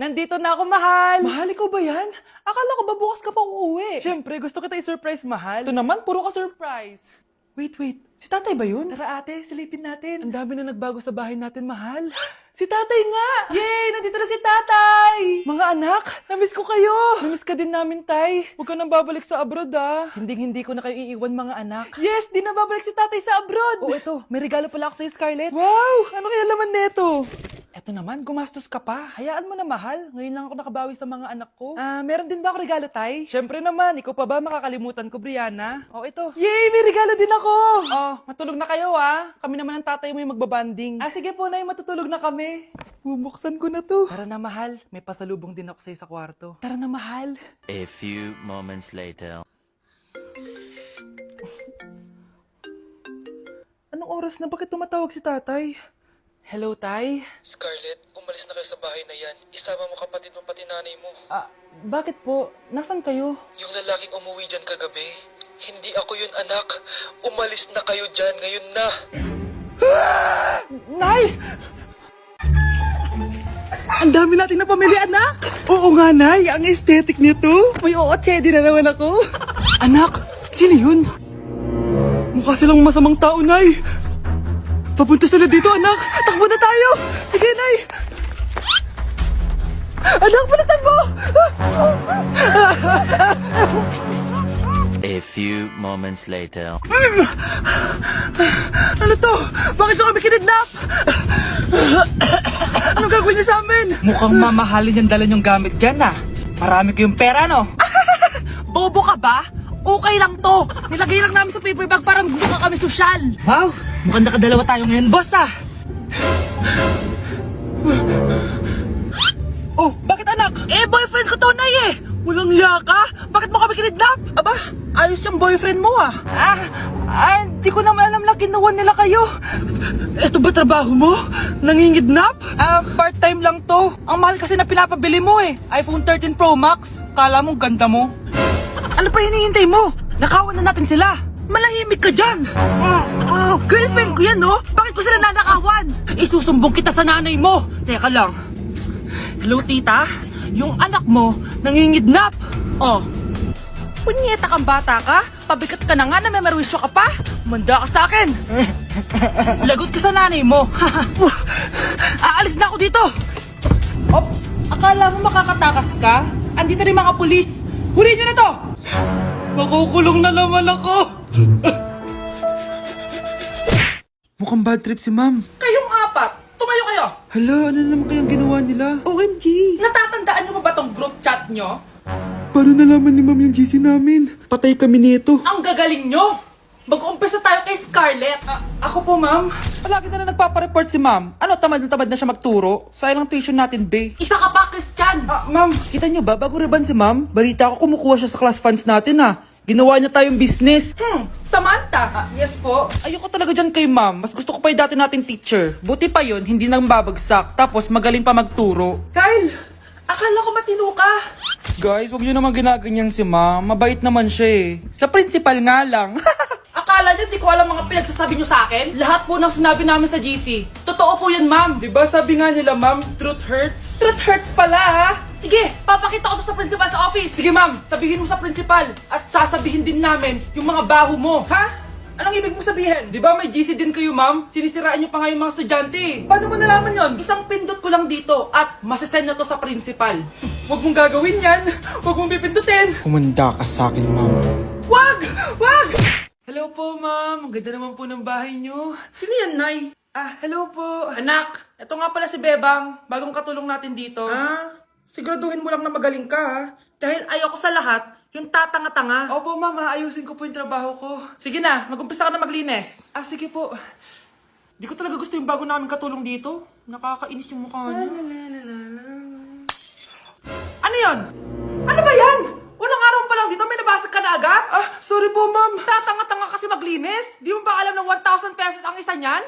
Nandito na ako, mahal! Mahal, ikaw ba yan? Akala ko ba bukas ka pa uuwi? Siyempre, gusto kita i-surprise, mahal. Ito naman, puro ka surprise. Wait. Si tatay ba yun? Tara ate, silipin natin. Ang dami na nagbago sa bahay natin, mahal. Si tatay nga! Yay! Nandito na si tatay! Mga anak, namiss ko kayo! Namiss ka din namin, tay. Huwag ka nang babalik sa abroad, ah. Hindi ko na kayo iiwan, mga anak. Yes, di na babalik si tatay sa abroad. Oh, ito, may regalo pala ako sa'yo, Scarlett. Wow! Ano kaya laman neto? Eto naman, gumastos ka pa. Hayaan mo na, mahal. Ngayon lang ako nakabawi sa mga anak ko. Meron din ba ako regalo, tay? Siyempre naman, ikaw pa ba makakalimutan ko, Brianna? Oh, ito. Yay! May regalo din ako! Oh, matulog na kayo, ah. Kami naman ang tatay mo yung magbabanding. Sige po, nay, matutulog na kami. Bubuksan ko na to. Tara na, mahal. May pasalubong din ako sa'yo sa kwarto. Tara na, mahal. A few moments later. Anong oras na? Bakit tumatawag si tatay? Hello, tay? Scarlett, umalis na kayo sa bahay na yan. Isama mo kapatid mo pati nanay mo. Bakit po? Nasaan kayo? Yung lalaking umuwi dyan kagabi, hindi ako yun anak. Umalis na kayo dyan ngayon na. Nay! Ang dami natin na pamilya, anak! Oo nga, Nay. Ang aesthetic nito. May ootsedi na naman ako. Anak, sino yun? Mukha silang masamang tao, Nay. Papunta sila dito, anak. Takbo na tayo. Sige, Nay. Anak, palitan mo! A few moments later. Ano to? Bakit nyo kami kinidnap? Ano gagawin niya sa amin? Mukhang mamahalin yung dala niyong gamit dyan, ah. Marami kayong pera, no? Bobo ka ba? Okay lang to. Nilagay lang namin sa paper bag para magbuka kami sosyal. Wow, mukhang nakadalawa tayo ngayon, boss, ah. Oh, bakit anak? Boyfriend ko to, Nay, eh. Walang liya ka? Bakit mo kami kinidnap? Aba, ayos yung boyfriend mo, ah. Hindi ko naman alam na kinuha nila kayo. Ito ba trabaho mo? Nangingidnap? Part-time lang to. Ang mahal kasi na pinapabili mo, eh. iPhone 13 Pro Max. Kala mo ganda mo. Ano pa hinihintay mo? Nakawan na natin sila. Malahimik ka dyan. Girlfriend ko yan, no? Bakit ko sila nanakawan? Isusumbong kita sa nanay mo. Teka lang. Hello, tita? Yung anak mo, nangingidnap. Oh. Punyeta kang bata ka? Pabigat ka na nga na may merwisyo ka pa? Manda ka sa akin. Lagot ka sa nanay mo. Aalis na ako dito. Ops, akala mo makakatakas ka? Andito rin mga pulis. Huli nyo na to! Makukulong na naman ako. Mukhang bad trip si ma'am. Kayong apat, tumayo kayo. Hala, ano naman kayang ginawa nila? OMG! Natatandaan nyo ba tong group chat nyo? Paano nalaman ni ma'am yung GC namin? Patay kami nito. Ang gagaling nyo! Mag-umpisa tayo kay Scarlett. Ako po, ma'am. Palagi na nagpapareport si ma'am. Ano, tamad na siya magturo? Sayang lang tuition natin, be. Isa ka pa, Christian. Ma'am, kita niyo ba, bago riban si ma'am, balita ko kumukuha siya sa class funds natin, ha. Ginawa niya tayong business. Samantha. Yes po. Ayoko talaga dyan kay ma'am. Mas gusto ko pa yung dati nating teacher. Buti pa yun, hindi nang babagsak. Tapos magaling pa magturo. Kyle, akala ko matino ka. Guys, huwag niyo naman ginaganyan si ma'am. Mabait naman siya eh. Sa principal nga lang. Akala niyo di ko alam mga pinagsasabi niyo sa akin? Lahat po ng sinabi namin sa GC. Totoo po yan, ma'am. Diba sabi nga nila, ma'am, truth hurts? Truth hurts pala, ha? Sige, papakita ko to sa principal sa office. Sige, ma'am, sabihin mo sa principal. At sasabihin din namin yung mga baho mo. Ha? Anong ibig mo sabihin? Di ba may GC din kayo, ma'am? Sinisiraan niyo pa nga yung mga estudyante. Paano mo nalaman yon? Isang pindot ko lang dito at masasend na to sa principal. Huwag mong gagawin yan. Huwag mong pipindutin. Humanda ka sa akin, ma'am. Wag! Wag! Hello po, ma'am. Ang ganda naman po ng bahay niyo. Sino yan, Nay? Hello po. Anak, ito nga pala si Bebang. Bagong katulong natin dito. Siguraduhin mo lang na magaling ka, ha? Dahil ayoko sa lahat, yung tatanga-tanga. Opo, ma'am. Ayusin ko po yung trabaho ko. Sige na, mag-umpisa ka na maglinis. Sige po. Di ko talaga gusto yung bago namin katulong dito. Nakakainis yung mukha niya. Ano yon? Ano ba yan? Unang araw pa lang dito, may nabasag ka na agad? Sorry po, ma'am. Tatanga-tanga kasi maglinis? Di mo ba alam ng 1,000 pesos ang isa niyan?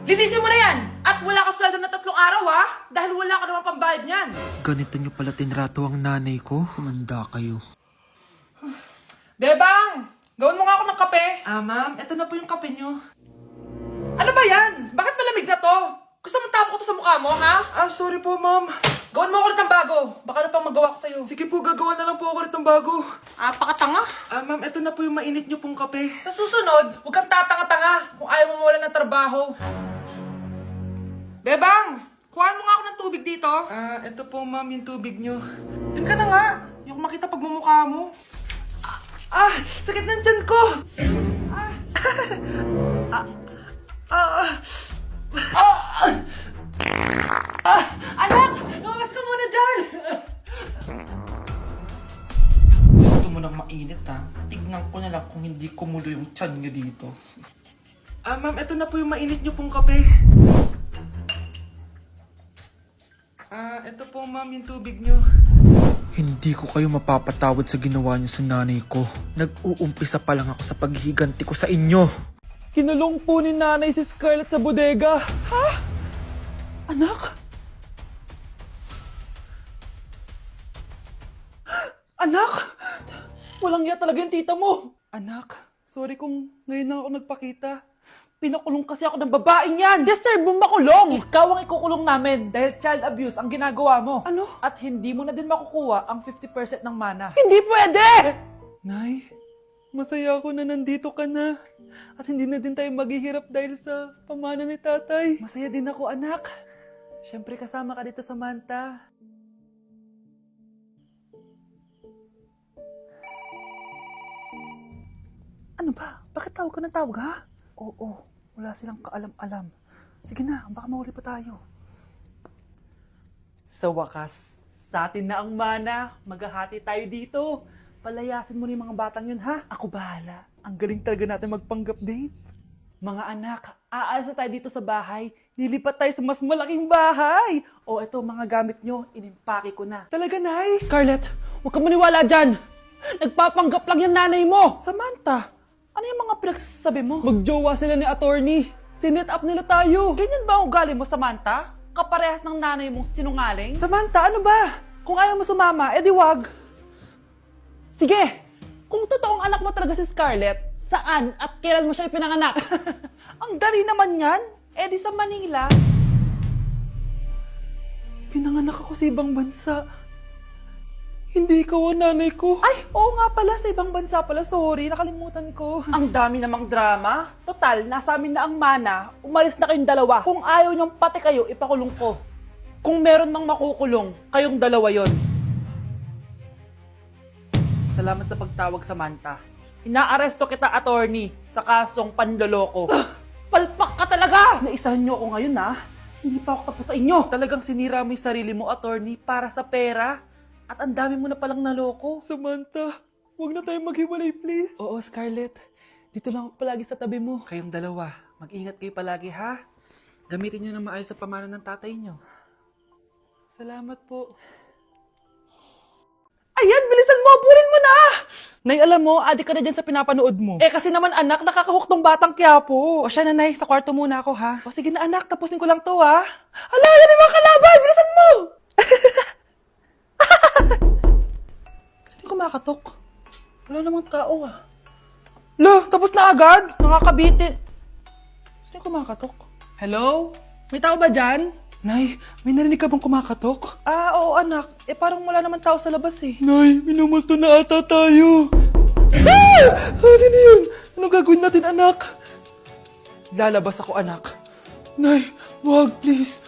Linisin mo na yan! At wala ka sweldo na 3 araw, ha? Dahil wala ka naman pambayad niyan. Ganito nyo pala tinrato ang nanay ko. Humanda kayo. Bebang! Gawin mo nga ako ng kape. Ma'am, eto na po yung kape niyo. Ano ba yan? Bakit malamig na to? Gusto mo tapo ko to sa mukha mo, ha? Sorry po, ma'am. Gawin mo ulit ng bago. Baka na pang magawa ko sa'yo. Sige po, gagawa na lang po ako ulit ng bago. Pakatanga. Ma'am, eto na po yung mainit niyo pong kape. Sa susunod, huwag kang tatanga-tanga kung ayaw mo mawalan ng trabaho. Bebang, kuhaan mo nga ako ng tubig dito. Eto po, ma'am, yung tubig niyo. Doon ka na nga. Yung makita pagmumukha mo. Sakit ng tiyan ko. Anak, lumabas ka muna dyan. Gusto mo nang mainit, ha? Tignan ko na lang kung hindi kumulo yung tiyan niyo dito. Ma'am, eto na po yung mainit niyo pong kape. Eto po, ma'am, yung tubig niyo. Hindi ko kayo mapapatawad sa ginawa niyo sa nanay ko. Nag-uumpisa pa lang ako sa paghihiganti ko sa inyo. Kinulong po ni nanay si Scarlett sa bodega. Ha? Anak? Anak? Walang iya talaga yung tita mo. Anak, sorry kung ngayon lang ako nagpakita. Pinakulong kasi ako ng babaeng yan! Deserve mo makulong! Ikaw ang ikukulong namin dahil child abuse ang ginagawa mo. Ano? At hindi mo na din makukuha ang 50% ng mana. Hindi pwede! Nay, masaya ako na nandito ka na. At hindi na din tayo maghihirap dahil sa pamana ni tatay. Masaya din ako, anak. Siyempre kasama ka dito sa Manta. Ano ba? Bakit tawag ka ng tawag, ha? Oo, wala silang kaalam-alam. Sige na, baka mahuli pa tayo. Sa wakas, sa atin na ang mana. Maghahati tayo dito. Palayasin mo na yung mga batang yun, ha? Ako bahala. Ang galing talaga natin magpanggap date. Mga anak, aalis na tayo dito sa bahay. Lilipat tayo sa mas malaking bahay. O eto, mga gamit nyo, inimpake ko na. Talaga, Nay? Scarlett, huwag ka maniwala dyan. Nagpapanggap lang yung nanay mo. Samantha, ano yung mga pinagsasabi mo? Magjowa sila ni attorney. Sinet up nila tayo. Ganyan ba ang ugali mo, Samantha? Kaparehas ng nanay mong sinungaling? Samantha, ano ba? Kung ayaw mo sumama, edi wag. Sige, kung totoong anak mo talaga si Scarlett, saan at kailan mo siya ipinanganak? Ang dali naman yan. Edi sa Manila. Pinanganak ako sa ibang bansa. Hindi ikaw ang nanay ko. Ay, oo nga pala, sa ibang bansa pala. Sorry, nakalimutan ko. Ang dami namang drama. Total, nasa amin na ang mana. Umalis na kayong dalawa. Kung ayaw niyong pati kayo, ipakulong ko. Kung meron mang makukulong, kayong dalawa yon. Salamat sa pagtawag, Samantha. Inaaresto kita, attorney, sa kasong panloloko. Palpak ka talaga! Naisahan niyo ako ngayon, ha? Hindi pa ako tapos sa inyo. Talagang sinira mo yung sarili mo, attorney, para sa pera. At ang dami mo na palang naloko. Samantha, huwag na tayong maghiwalay, please. Oo, Scarlett. Dito lang ako palagi sa tabi mo. Kayong dalawa, mag-ingat kayo palagi, ha? Gamitin niyo na maayos sa pamana ng tatay niyo. Salamat po. Ayan, bilisan mo! Abulin mo na! Nay, alam mo, adik ka na dyan sa pinapanood mo. Eh, kasi naman anak, nakakahuk tong batang Quiapo. O siya na, Nay, sa kwarto muna ako, ha? O sige na, anak, tapusin ko lang to, ha? Ala, yan yung mga kalaban! Bilisan mo! Sino kumakatok? Wala namang tao, ah. Lo, tapos na agad? Nakakabitin. Sino kumakatok? Hello? May tao ba dyan? Nay, may narinig ka bang kumakatok? Oo anak. Eh parang wala naman tao sa labas eh. Nay, minumulto na ata tayo. Sino yun? Anong gagawin natin, anak? Lalabas ako, anak. Nay, wag, please.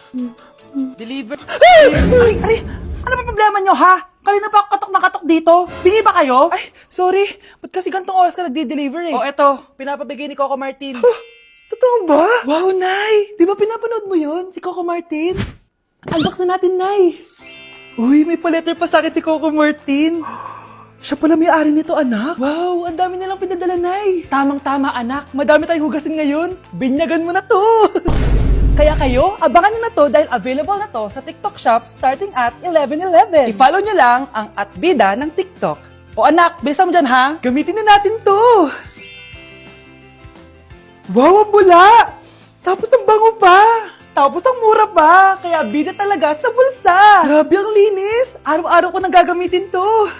Deliver. Ay! Ano ba problema nyo, ha? Kanina pa ako katok na katok dito. Bingi ba kayo? Ay, sorry. Ba't kasi gantong oras ka nagde-deliver eh? Oh, eto. Pinapabigay ni Coco Martin. Totoo ba? Wow, Nay! Di ba pinapanood mo yun? Si Coco Martin? Unbox na natin, Nay! Uy, may pa-letter pa sa akin si Coco Martin. Siya pala may-ari nito, anak. Wow, ang dami nilang pinadala, Nay. Tamang-tama, anak. Madami tayong hugasin ngayon. Binyagan mo na to. Kaya kayo, abangan nyo na to dahil available na to sa TikTok Shop starting at 11:11. I-follow nyo lang ang @bida ng TikTok. O anak, bilisan mo dyan, ha? Gamitin na natin to. Wow, ang bula! Tapos ang bango pa! Tapos ang mura pa! Kaya bida talaga sa bulsa! Grabe ang linis! Araw-araw ko nang gagamitin to!